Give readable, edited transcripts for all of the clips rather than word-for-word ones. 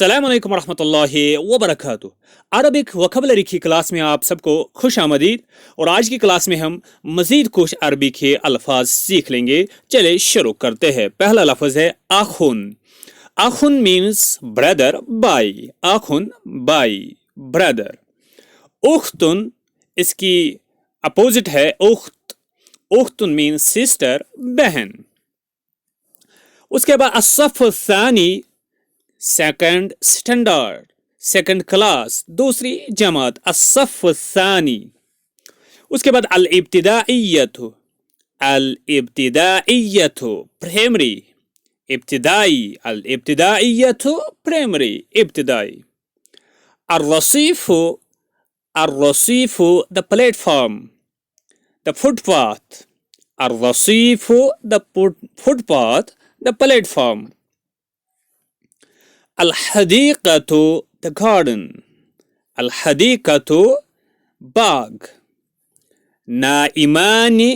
अस्सलाम वालेकुम रहमतुल्लाहि व बरकातुहू। अरबिक वोकैबुलरी की क्लास में आप सबको खुश आमदीद। और आज की क्लास में हम मज़ीद कुछ अरबी के अल्फाज सीख लेंगे। चले शुरू करते हैं। पहला लफ्ज़ है आखुन। आखुन मीन्स ब्रदर, भाई। आखुन भाई, ब्रदर। उख्तुन इसकी अपोजिट है उख्त। उख्तुन मीन्स सिस्टर, बहन। उसके बाद अस्सफ़ सानी, सेकंड स्टैंडर्ड, सेकंड क्लास, दूसरी जमात, अस्सफ़ सानी। उसके बाद अल इब्तिदाइयतु, अल इब्तिदाइयतु प्राइमरी, इब्तिदाई, अल इब्तिदाइयतु प्राइमरी, इब्तिदाई। अर्रसीफु, अर्रसीफु द प्लेटफॉर्म, द फुटपाथ। अर्रसीफु the footpath, the platform. Al-hadiqatu, the garden. Al-hadiqatu, बाग। Naimani,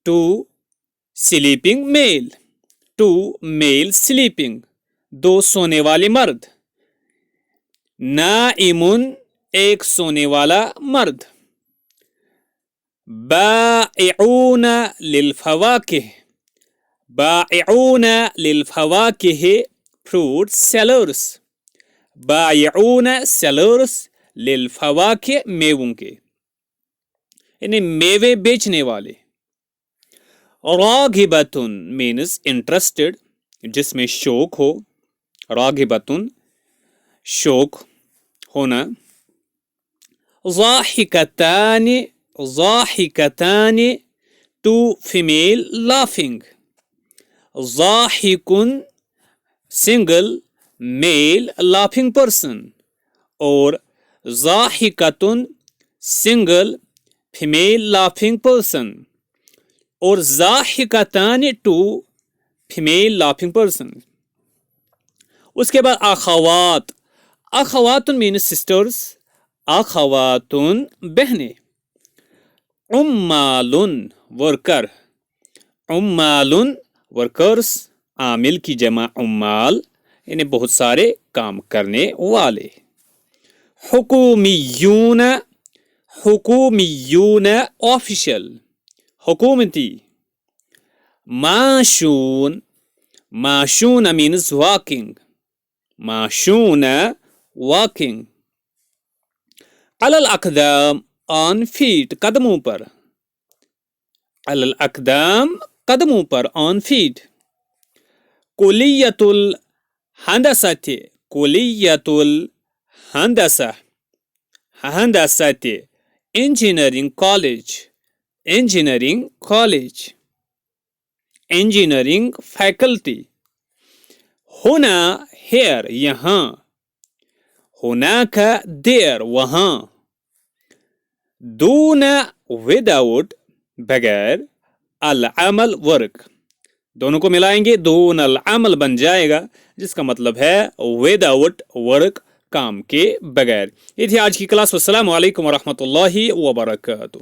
two sleeping male, two male sleeping, दो सोने वाले मर्द। नाइमुन, एक सोने वाला मर्द। बाइऊना लिलफवाकिह, बाइऊना लिलफवाकिह फ्रूट सेलर्स। बायऊन सेलर्स लिलफवाकिह, मेवों के, यानी मेवे बेचने वाले। रागिबतुन मीन्स इंटरेस्टेड, जिसमें शौक हो। रागिबतुन शौक होना। ज़ाहिकतानि, ज़ाहिकतानि टू फीमेल लाफिंग। ज़ाहिकुन सिंगल मेल लाफिंग पर्सन, और ज़ाहिकतुन सिंगल फीमेल लाफिंग पर्सन, और ज़ाहिकतान टू फीमेल लाफिंग पर्सन। उसके बाद अखवात। अखवातुन मीन्स सिस्टर्स, अखवातुन बहनें। उम्मालुन वर्कर, उम्मालुन वर्कर्स। आमिल की जमा उम्माल, यानी बहुत सारे काम करने वाले। हुकूमियून, हुकूमियून ऑफिशियल, हुकूमती। माशून, माशून मीन्स वॉकिंग, माशून वॉकिंग। अलल अक़दाम, ऑन फीट, कदमों पर। अलल अक़दाम, कदमों पर, ऑन फीट। कुलियतुल हंदसति, कुलियतुल हंदसा, हंदसति engineering college, engineering college. Engineering faculty. हुना हेयर, यहाँ। हुनाका देयर, वहाँ। दूना विदाउट, बगैर। अल अमल वर्क, दोनों को मिलाएंगे दून अल अमल बन जाएगा, जिसका मतलब है विदाउट वर्क, काम के बगैर। ये थी आज की क्लास। अस्सलामु अलैकुम व रहमतुल्लाहि व बरकातुहू।